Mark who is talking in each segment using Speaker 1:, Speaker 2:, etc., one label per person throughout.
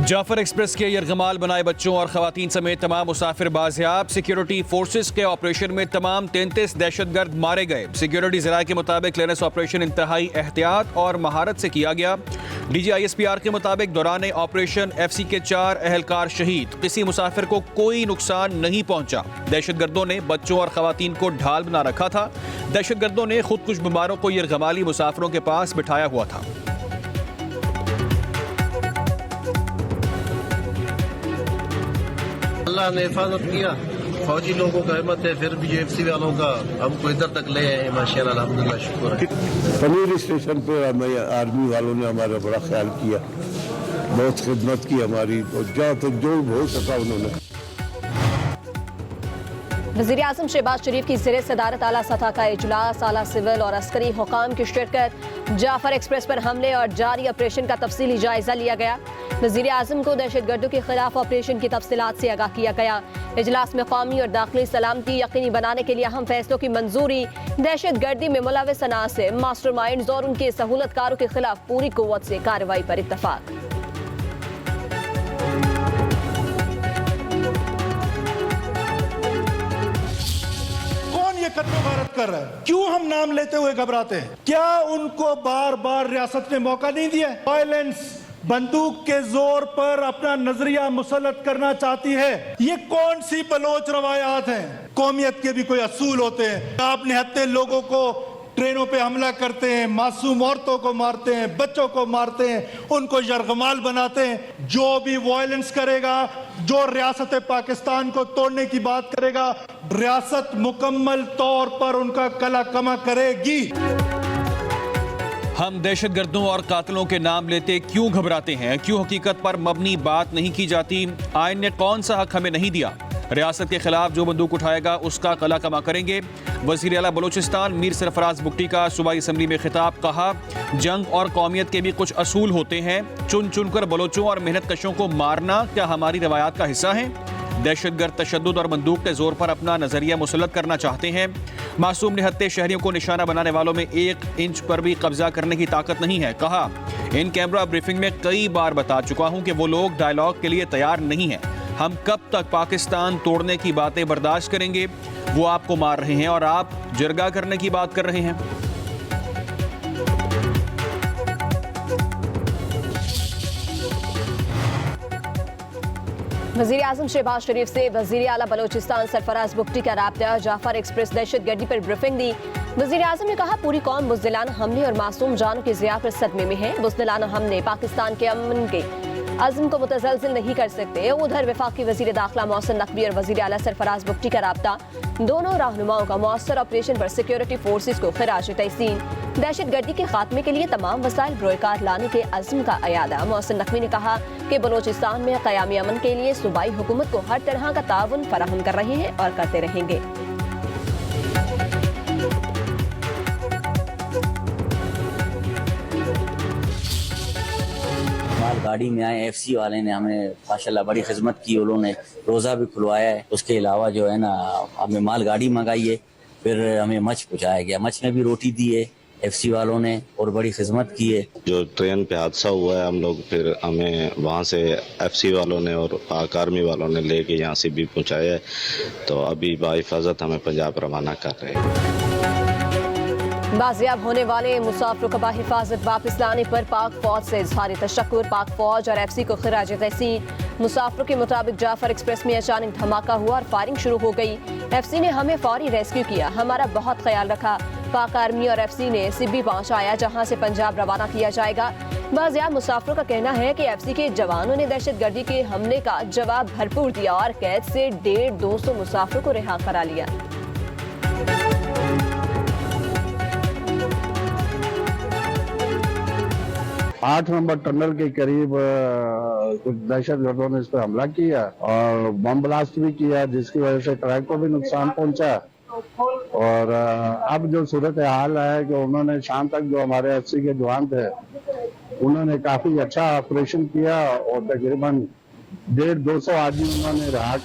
Speaker 1: Jafar express के यरगमाल बनाए बच्चों और खवातीन समेत तमाम मुसाफिर बाजियाब। सिक्योरिटी फोर्सेस के ऑपरेशन में तमाम 33 दहशतगर्द मारे गए। सिक्योरिटी ज़राए के मुताबिक क्लियरेंस ऑपरेशन इंतहाई एहतियात और महारत से किया गया। DGISPR के मुताबिक दौरान ऑपरेशन FC के 4 अहलकार शहीद। किसी मुसाफिर को कोई नुकसान नहीं पहुंचा। दहशतगर्दों ने बच्चों और खवातीन को ढाल बना रखा था। दहशतगर्दों ने खुदकुश बीमारों को यरगमाली मुसाफिरों के पास बिठाया हुआ था।
Speaker 2: अल्लाह ने हिफाजत किया, फौजी लोगों का हिम्मत है, फिर भी UFC वालों का हमको इधर तक ले आए, माशाअल्लाह अल्हम्दुलिल्लाह शुक्र है।
Speaker 3: पनीर स्टेशन पे आर्मी वालों ने हमारा बड़ा ख्याल किया, बहुत खिदमत की हमारी, और जहाँ तक जो हो सका उन्होंने।
Speaker 4: वज़ीर आज़म शहबाज शरीफ की ज़ेर सदारत आला सतह का इजलास, आला सिविल और अस्करी हुकाम की शिरकत। जाफर एक्सप्रेस पर हमले और जारी ऑपरेशन का तफसीली जायजा लिया गया। वज़ीर आज़म को दहशतगर्दों के खिलाफ ऑपरेशन की तफसीलात से आगाह किया गया। इजलास में कौमी और दाखिली सलामती यकीनी बनाने के लिए अहम फैसलों की मंजूरी। दहशतगर्दी में मुलविस अनासिर, मास्टरमाइंड्स और उनके सहूलतकारों के खिलाफ पूरी कुव्वत से कार्रवाई पर इत्तफाक।
Speaker 5: कत्लो गारत कर रहा है, क्यों हम नाम लेते हुए घबराते हैं? क्या उनको बार बार रियासत ने मौका नहीं दिया? वायलेंस, बंदूक के जोर पर अपना नजरिया मुसल्लत करना चाहती है। ये कौन सी बलोच रवायात हैं? कौमियत के भी कोई असूल होते हैं। आप निहत्ते लोगों को ट्रेनों पे हमला करते हैं, मासूम औरतों को मारते हैं, बच्चों को मारते हैं, उनको यरगमाल बनाते हैं। जो भी वायलेंस करेगा, जो रियासत पाकिस्तान को तोड़ने की बात करेगा, रियासत मुकम्मल तौर पर उनका कला कमा करेगी।
Speaker 1: हम दहशतगर्दों और कातिलों के नाम लेते क्यों घबराते हैं? क्यों हकीकत पर मबनी बात नहीं की जाती? आइन ने कौन सा हक हमें नहीं दिया? रियासत के खिलाफ जो बंदूक उठाएगा उसका कला कमा करेंगे। वज़ीर आला बलूचिस्तान मीर सरफराज बुगटी का सूबाई असम्बली में खिताब। कहा, जंग और कौमियत के भी कुछ असूल होते हैं। चुन चुन कर बलोचों और मेहनत कशों को मारना क्या हमारी रवायात का हिस्सा है? दहशतगर्द तशद्दुद और बंदूक के जोर पर अपना नजरिया मुसल्लत करना चाहते हैं। मासूम निहत्ते शहरियों को निशाना बनाने वालों में 1 इंच पर भी कब्जा करने की ताकत नहीं है। कहा, इन कैमरा ब्रीफिंग में कई बार बता चुका हूं कि वो लोग डायलॉग के लिए तैयार नहीं है। हम कब तक पाकिस्तान तोड़ने की बातें बर्दाश्त करेंगे? वो आपको मार रहे हैं और आप जरगा करने की बात कर रहे हैं।
Speaker 4: वज़ीर आज़म शहबाज शरीफ से वज़ीर आला बलूचिस्तान सरफराज बुगटी का राब्ता। जाफर एक्सप्रेस दहशतगर्दी पर ब्रीफिंग दी। वज़ीर आज़म ने कहा, पूरी कौम बुज़दिलाना हमले और मासूम जानों की ज़िया पर सदमे में है। बुज़दिलाना हमले पाकिस्तान के अमन के अज़्म को मुतज़लज़िल नहीं कर सकते। उधर वफाकी वज़ीर दाखिला मोहसिन नकवी और वज़ीर आला सरफराज बुगटी का राब्ता। दोनों रहनुमाओं का मौसर ऑपरेशन पर सिक्योरिटी फोर्सेस को खिराज तहसीन। दहशतगर्दी के खात्मे के लिए तमाम वसाइल बरोकार लाने के अज़्म का अयादा। मोहसिन नकवी ने कहा कि बलूचिस्तान में क़यामी अमन के लिए सूबाई हुकूमत को हर तरह का ताउन फराहम कर रहे हैं और करते रहेंगे।
Speaker 6: गाड़ी में आए FC वाले ने हमें माशाल्लाह बड़ी खिदमत की। उन्होंने रोज़ा भी खुलवाया है। उसके अलावा जो है ना, हमें माल गाड़ी मंगाई है, फिर हमें मच पहुँचाया गया। मच ने भी रोटी दी है FC वालों ने, और बड़ी खिदमत की है। जो ट्रेन पे हादसा हुआ है, हम लोग फिर हमें वहाँ से FC वालों ने और पाक आर्मी वालों ने लेके यहाँ से भी पहुँचाया है। तो अभी बाहिफाजत हमें पंजाब रवाना कर रहे हैं।
Speaker 4: बाजियाब होने वाले मुसाफिरों को बाहिफाजत वापस लाने पर पाक फौज से इजहार तशक्कुर। पाक फौज और FC को खिराज तहसीन। मुसाफिरों के मुताबिक जाफर एक्सप्रेस में अचानक धमाका हुआ और फायरिंग शुरू हो गई। FC ने हमें फौरी रेस्क्यू किया, हमारा बहुत ख्याल रखा। पाक आर्मी और FC ने सिब्बी पहुंचाया, जहां से पंजाब रवाना किया जाएगा। बाजियाब मुसाफिरों का कहना है कि FC के जवानों ने दहशतगर्दी के हमले का जवाब भरपूर दिया और कैद से 150-200 मुसाफिरों को रिहा करा लिया।
Speaker 3: 8 नंबर टनल के करीब कुछ दहशतगर्दों ने इस पर हमला किया और बम ब्लास्ट भी किया, जिसकी वजह से ट्रक को भी नुकसान पहुंचा। और अब जो सूरत हाल है कि उन्होंने शाम तक जो हमारे FC के जवान थे, उन्होंने काफी अच्छा ऑपरेशन किया और तकरीबन 150-200 आदमी उन्होंने रहा।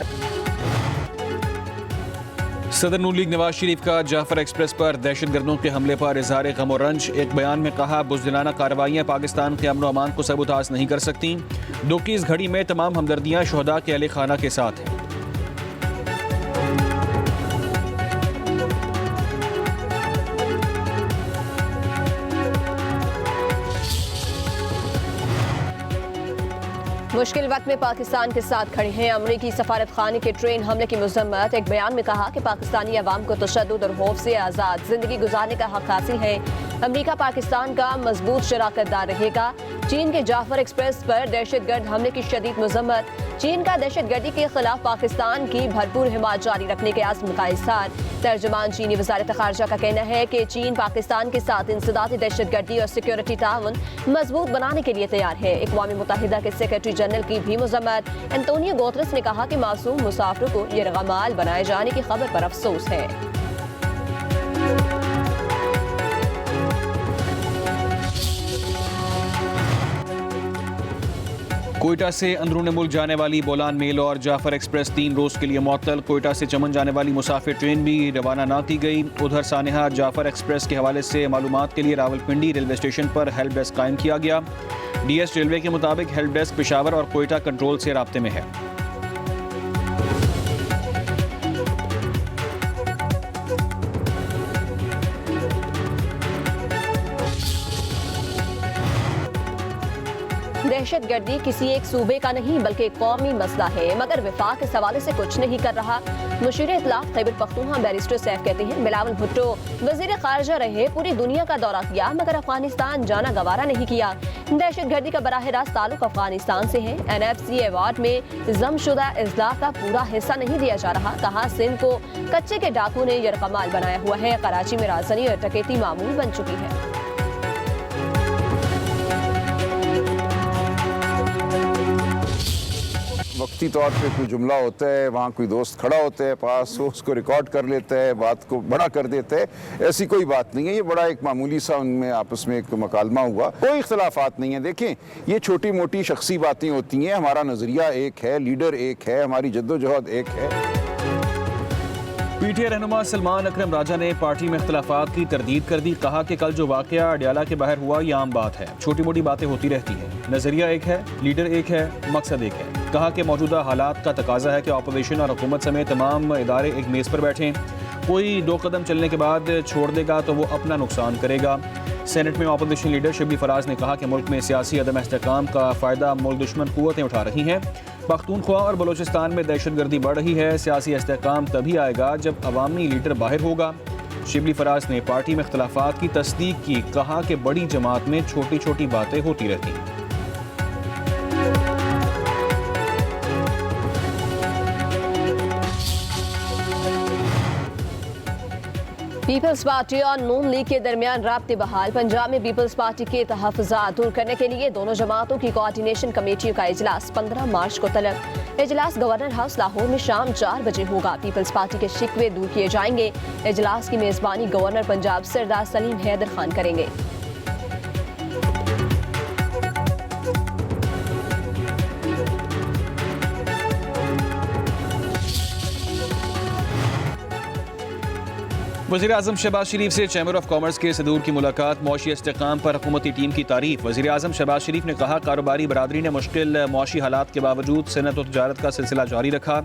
Speaker 1: सदर नून लीग नवाज शरीफ का जाफर एक्सप्रेस पर दहशतगर्दों के हमले पर इज़हार गम और रंज। एक बयान में कहा, बुज़दिलाना कार्रवाइयाँ पाकिस्तान के अमन व अमान को सबूताज नहीं कर सकती। दुख की इस घड़ी में तमाम हमदर्दियाँ शहदा के अहले खाना के साथ हैं।
Speaker 4: मुश्किल वक्त में पाकिस्तान के साथ खड़े हैं। अमरीकी सफारत खाने के ट्रेन हमले की मजम्मत। एक बयान में कहा कि पाकिस्तानी अवाम को तशद्दुद और खौफ से आज़ाद जिंदगी गुजारने का हक हासिल है। अमरीका पाकिस्तान का मजबूत शराकतदार रहेगा। चीन के जाफर एक्सप्रेस पर दहशतगर्द हमले की शदीद मजम्मत। चीन का दहशतगर्दी के खिलाफ पाकिस्तान की भरपूर हिमायत जारी रखने के आज़म का इज़हार। तर्जुमान चीनी वज़ारत ख़ारजा का कहना है कि चीन पाकिस्तान के साथ इंसदादी दहशतगर्दी और सिक्योरिटी ताउन मजबूत बनाने के लिए तैयार है। अक़वाम मुत्तहिदा के सेक्रेटरी जनरल की भी मजम्मत। एंटोनियो गुतेरेस ने कहा कि मासूम मुसाफिरों को यरगमाल बनाए जाने की खबर पर अफसोस है।
Speaker 1: कोयटा से अंदरूनी मुल्क जाने वाली बोलान मेल और जाफर एक्सप्रेस 3 रोज के लिए मुअत्तल। कोयटा से चमन जाने वाली मुसाफिर ट्रेन भी रवाना न की गई। उधर सानेहा जाफर एक्सप्रेस के हवाले से मालूमात के लिए रावलपिंडी रेलवे स्टेशन पर हेल्प डेस्क कायम किया गया। डीएस रेलवे के मुताबिक हेल्प डेस्क पेशावर और कोयटा कंट्रोल से राब्ते में है।
Speaker 4: दहशतगर्दी किसी एक सूबे का नहीं बल्कि कौमी मसला है, मगर वफाक इस हवाले से कुछ नहीं कर रहा। मुशीर इत्तलाफ खैबर पख्तूनख्वा बैरिस्टर सैफ कहते हैं, बिलावल भुट्टो वजीर खारजा रहे, पूरी दुनिया का दौरा किया मगर अफगानिस्तान जाना गवारा नहीं किया। दहशतगर्दी का बराह रास्त ताल्लुक अफगानिस्तान से है। NFC अवार्ड में जमशुदा इजलाह का पूरा हिस्सा नहीं दिया जा रहा। कहा, सिंध को कच्चे के डाकू ने यरगमाल बनाया हुआ है। कराची में राजधानी और टकेती मामूल बन चुकी है।
Speaker 7: वक्ती तौर पे कोई जुमला होता है, वहाँ कोई दोस्त खड़ा होता है पास, वो उसको रिकॉर्ड कर लेता है, बात को बड़ा कर देता है। ऐसी कोई बात नहीं है, ये बड़ा एक मामूली सा उनमें आपस में एक मुकालमा हुआ, कोई इख्तलाफात नहीं है। देखें, ये छोटी मोटी शख्सी बातें होती हैं, हमारा नज़रिया एक है, लीडर एक है, हमारी जद्दोजहद एक है।
Speaker 1: पीटीआई रहनुमा सलमान अकरम राजा ने पार्टी में इख्तलाफात की तरदीद कर दी। कहा कि कल जो वाकया अडयाला के बाहर हुआ ये आम बात है, छोटी मोटी बातें होती रहती हैं। नजरिया एक है, लीडर एक है, मकसद एक है। कहा कि मौजूदा हालात का तकाजा है कि अपोजिशन और हुकूमत समेत तमाम इदारे एक मेज़ पर बैठें। कोई 2 कदम चलने के बाद छोड़ देगा तो वो अपना नुकसान करेगा। सेनेट में अपोजिशन लीडर शिबली फराज ने कहा कि मुल्क में सियासी अदम इस्तेहकाम का फ़ायदा मुल्क दुश्मन कुव्वतें उठा रही हैं। पख्तूनख्वा और बलोचिस्तान में दहशतगर्दी बढ़ रही है। सियासी इस्तेहकाम तभी आएगा जब अवामी लीडर बाहर होगा। शिबली फराज ने पार्टी में इख्तलाफात की तस्दीक की। कहा कि बड़ी जमात में छोटी छोटी बातें होती रहती हैं।
Speaker 4: पीपल्स पार्टी और नून लीग के दरमियान राब्ते बहाल। पंजाब में पीपल्स पार्टी के तहफ़्फ़ुज़ात दूर करने के लिए दोनों जमातों की कोऑर्डिनेशन कमेटियों का इजलास 15 मार्च को तलब। इजलास गवर्नर हाउस लाहौर में शाम 4 बजे होगा। पीपल्स पार्टी के शिकवे दूर किए जाएंगे। इजलास की मेज़बानी गवर्नर पंजाब सरदार सलीम हैदर खान करेंगे।
Speaker 1: वज़ीर-ए-आज़म शहबाज शरीफ से चैम्बर ऑफ कॉमर्स के सदूर की मुलाकात। मौशी इस्तेहकाम पर हुकूमती टीम की तारीफ। वज़ीर-ए-आज़म शहबाज शरीफ ने कहा, कारोबारी बरादरी ने मुश्किल मौशी हालात के बावजूद सनत और तजारत का सिलसिला जारी रखा।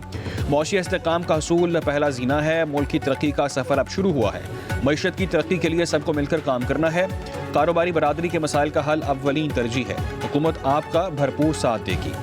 Speaker 1: मौशी इस्तेहकाम का हसूल पहला जीना है। मुल्क की तरक्की का सफ़र अब शुरू हुआ है। मईशत की तरक्की के लिए सबको मिलकर काम करना है। कारोबारी बरादरी के मसाइल का हल अव्वलीन तरजीह है। हुकूमत आपका भरपूर साथ देगी।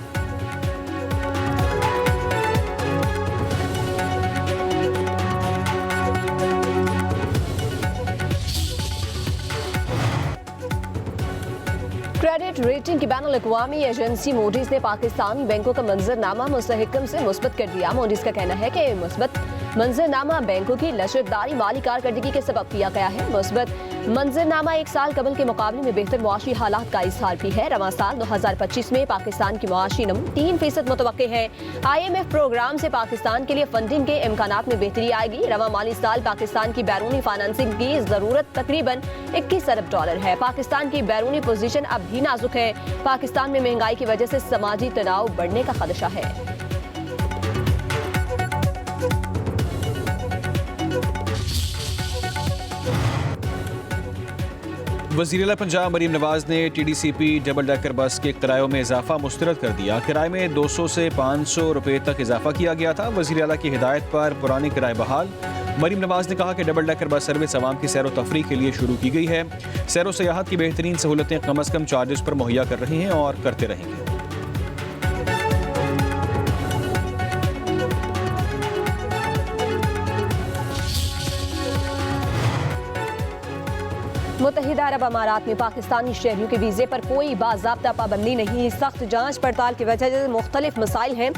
Speaker 4: क्रेडिट रेटिंग की बैनुल अक़वामी एजेंसी मूडीज ने पाकिस्तानी बैंकों का मंजरनामा मुस्तहकम से मुस्बत कर दिया। मूडीज का कहना है कि मुस्बत मंजरनामा बैंकों की लचकदारी माली कारकर्दगी के सबब किया गया है। मुस्बत मंजरनामा 1 साल कबल के मुकाबले में बेहतर मुआशी हालात का इज़हार भी है। रवां साल 2025 में पाकिस्तान की मुआशी नमू 3% मुतवक्के है। IMF प्रोग्राम से पाकिस्तान के लिए फंडिंग के इम्कानात में बेहतरी आएगी। रवां माली साल पाकिस्तान की बैरूनी फाइनेंसिंग की जरूरत तकरीबन 21 अरब डॉलर है। पाकिस्तान की बैरूनी पोजीशन अब भी नाजुक है। पाकिस्तान में महंगाई की वजह से समाजी तनाव बढ़ने का खदशा है।
Speaker 1: वज़ीर-ए-आला पंजाब मरीम नवाज ने TDCP डबल डेकर बस के किरायों में इजाफा मुस्तरद कर दिया। किराए में 200 से 500 रुपये तक इजाफा किया गया था। वज़ीर-ए-आला की हिदायत पर पुराने किराए बहाल। मरीम नवाज ने कहा कि डबल डेकर बस सर्विस आवाम की सैर व तफरीह के लिए शुरू की गई है। सैर व सयाहत की बेहतरीन सहूलतें कम अज़ कम चार्जेस पर मुहैया कर रही हैं और करते रहेंगे।
Speaker 4: मुत्तहिदा अरब अमारात में पाकिस्तानी शहरियों के वीज़े पर कोई बाज़ाब्ता पाबंदी नहीं। सख्त जांच पड़ताल की वजह से मुख्तलिफ मसाइल हैं।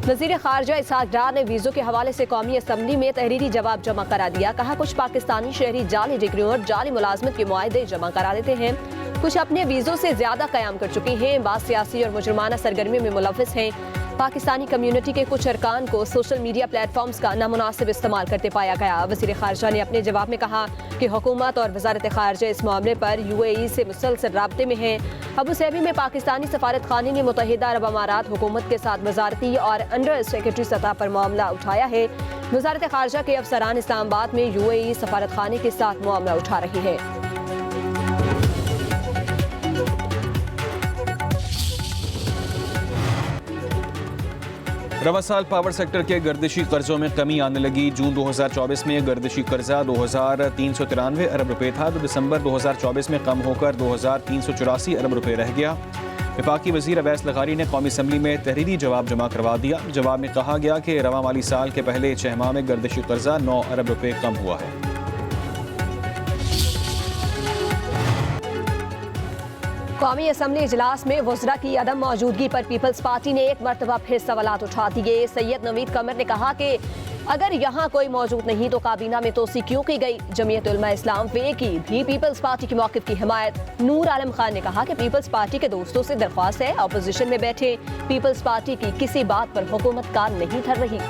Speaker 4: वज़ीर ख़ारजा इसहाक़ डार ने वीज़ों के हवाले से कौमी असम्बली में तहरीरी जवाब जमा करा दिया। कहा, कुछ पाकिस्तानी शहरी जाली डिग्रियों और जाली मुलाजमत के मुआहदे जमा करा देते हैं। कुछ अपने वीज़ों से ज़्यादा क़याम कर चुके हैं। बात सियासी और मुजरमाना सरगर्मियों में मुलव्वस हैं। पाकिस्तानी कम्युनिटी के कुछ अरकान को सोशल मीडिया प्लेटफॉर्म्स का नामुनासिब इस्तेमाल करते पाया गया। वज़ीर ख़ारजा ने अपने जवाब में कहा कि हुकूमत और वज़ारत ख़ारजा इस मामले पर UAE से मुसलसल राब्ते में हैं। अबू धाबी में पाकिस्तानी सफारत खाने ने मुत्तहिदा अरब अमारात हुकूमत के साथ वज़ारती और अंडर सेक्रेटरी सतह पर मामला उठाया है। वज़ारत ख़ारजा के अफसरान इस्लामाबाद में UAE सफारत खाने के साथ मामला उठा रहे हैं।
Speaker 1: रवा साल पावर सेक्टर के गर्दिशी कर्जों में कमी आने लगी। जून 2024 में गर्दिशी कर्जा 2393 अरब रुपए था, तो दिसंबर 2024 में कम होकर 2384 अरब रुपए रह गया। वफाकी वज़ीर अवैस लगारी ने कौमी असम्बली में तहरीरी जवाब जमा करवा दिया। जवाब में कहा गया कि रवा माली साल के पहले 6 माह में गर्दिशी कर्जा 9 अरब रुपए कम हुआ है।
Speaker 4: कौमी असम्बली इजलास में वज़रा की अदम मौजूदगी पर पीपल्स पार्टी ने एक मरतबा फिर सवालात उठा दिए। सैयद नवीद कमर ने कहा कि अगर यहाँ कोई मौजूद नहीं तो काबीना में तोसी क्यों की गई। जमीयत उलमा इस्लाम वे की भी पीपल्स पार्टी के मौक़िफ़ की हिमायत। नूर आलम खान ने कहा कि पीपल्स पार्टी के दोस्तों से दरख्वास्त है अपोजिशन में बैठे। पीपल्स पार्टी की किसी बात पर हुकूमत कान नहीं धर रही।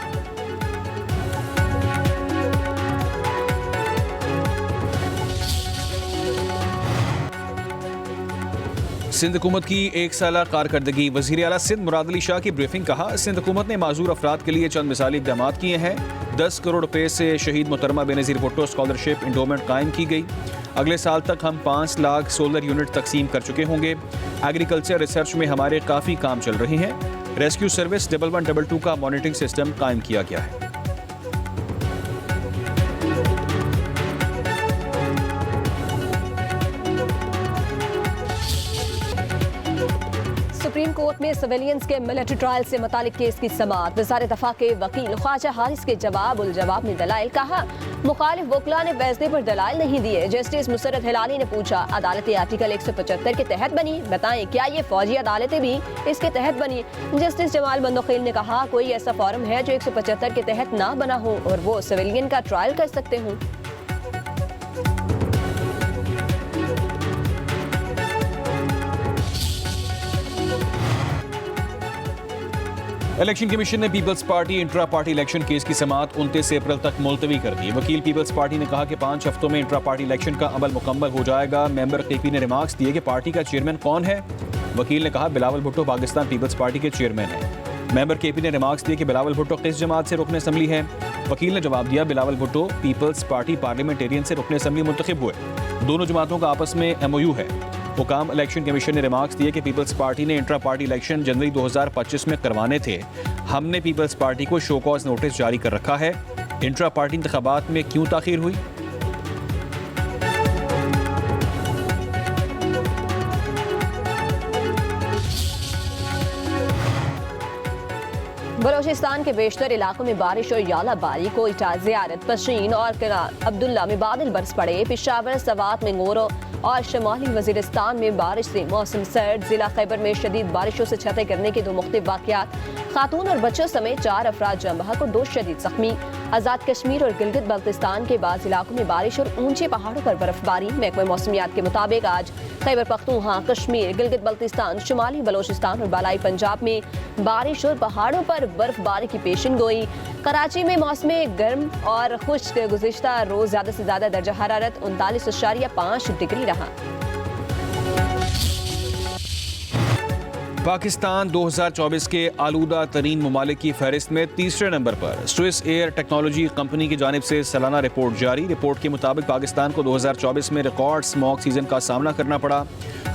Speaker 1: सिंध हुकूमत की एक साला कारकर्दगी। वज़ीर आला सिंध मुराद अली शाह की ब्रीफिंग। कहा, सिंध हुकूमत ने माजूर अफराद के लिए चंद मिसाली इक़दाम किए हैं। 10 करोड़ रुपए से शहीद मोहतरमा बेनज़ीर भुट्टो स्कॉलरशिप इंडोमेंट कायम की गई। अगले साल तक हम 5 लाख सोलर यूनिट तकसीम कर चुके होंगे। एग्रीकल्चर रिसर्च में हमारे काफ़ी काम चल रहे हैं। रेस्क्यू सर्विस 1112 का मॉनिटरिंग सिस्टम कायम किया गया है।
Speaker 4: सुप्रीम कोर्ट में सिविलियंस के मिलिट्री ट्रायल से मुतालिक केस की समाअत। वज़ारत दफ़ा के वकील ख्वाजा हारिस के जवाब उल जवाब में दलाइल। कहा, मुखालिफ वकला ने फैसले पर दलाइल नहीं दिए। जस्टिस मुसर्रत हिलाली ने पूछा, अदालतें आर्टिकल 175 के तहत बनी, बताएं क्या ये फौजी अदालतें भी इसके तहत बनी। जस्टिस जमाल मंदोखिल ने कहा, कोई ऐसा फॉर्म है जो 175 के तहत ना बना हो और वो सिविलियन का ट्रायल कर सकते हों।
Speaker 1: इलेक्शन कमीशन ने Peoples Party intra party election case की समाअत 29 अप्रैल तक मुलतवी कर दी। वकील पीपल्स पार्टी ने कहा कि 5 हफ्तों में इंट्रा पार्टी इलेक्शन का अमल मुकम्मल हो जाएगा। मेंबर KP ने रिमार्क्स दिए कि पार्टी का चेयरमैन कौन है। वकील ने कहा, बिलावल भुट्टो पाकिस्तान पीपल्स पार्टी के चेयरमैन हैं। मेंबर KP ने रिमार्क्स दिए कि बिलावल भुट्टो किस जमात से रुकन असम्बली है। वकील ने जवाब दिया, बिलावल भुट्टो पीपल्स पार्टी पार्लियामेंटेरियन से रुकन असम्बली मुंतखब हुए। दोनों जमातों का आपस में MOU है। हुकाम इलेक्शन कमीशन ने रिमार्क्स दिए कि पीपल्स पार्टी ने इंट्रा पार्टी इलेक्शन जनवरी 2025 में करवाने थे। हमने पीपल्स पार्टी को शो कॉज नोटिस जारी कर रखा है। इंट्रा पार्टी इंतखाबात में क्यों ताखीर हुई।
Speaker 4: बलोचिस्तान के बेशतर इलाकों में बारिश और यालाबारी को ज़ियारत पशीन और किला अब्दुल्ला में बादल बरस पड़े। पेशावर, सवात, मंगोरो और शमाली वजीरिस्तान में बारिश से मौसम सर्द। जिला खैबर में शदीद बारिशों से छतें गिरने के 2 मुख्तलिफ वाक़यात। खातून और बच्चों समेत 4 अफराद जम बहक और 2 शदीद जख्मी। आज़ाद कश्मीर और गिलगित बल्तिस्तान के बाज़ इलाकों में बारिश और ऊंचे पहाड़ों पर बर्फबारी। महकमा मौसमियात के मुताबिक आज खैबर पख्तूनख्वा, कश्मीर, गिलगित बल्तिस्तान, शुमाली बलोचिस्तान और बालाई पंजाब में बारिश और पहाड़ों पर बर्फबारी की पेशन गोई। कराची में मौसम गर्म और खुश्क गुज़िश्ता रोज ज़्यादा से ज़्यादा दर्जा हरारत 39.5 डिग्री रहा।
Speaker 1: पाकिस्तान 2024 के आलूदा तरीन ममालिक की फहरिस्त में तीसरे नंबर पर। स्विस एयर टेक्नोलॉजी कंपनी की जानिब से सालाना रिपोर्ट जारी। रिपोर्ट के मुताबिक पाकिस्तान को 2024 में रिकॉर्ड स्मॉग सीजन का सामना करना पड़ा।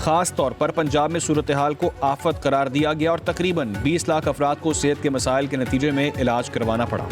Speaker 1: खास तौर पर पंजाब में सूरत हाल को आफत करार दिया गया और तकरीबन 20 लाख अफराद को सेहत के मसाइल के नतीजे में इलाज करवाना पड़ा।